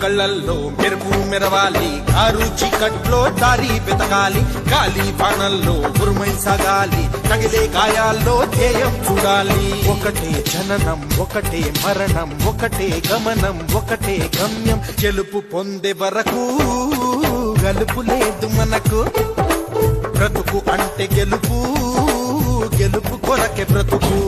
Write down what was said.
కళ్ళల్లో మెరుపు మెరవాలి, కారు చీకట్లో దారి వెతకాలి, గాలి బాణల్లో ఉరుమై సాగాలి, తగిలే గాయాల్లో ధ్యేయం చూడాలి. ఒకటే జననం, ఒకటే మరణం, ఒకటే గమనం, ఒకటే గమ్యం. గెలుపు పొందే వరకు గలుపు లేదు మనకు. బ్రతుకు అంటే గెలుపు, గెలుపు కొరకే బ్రతుకు.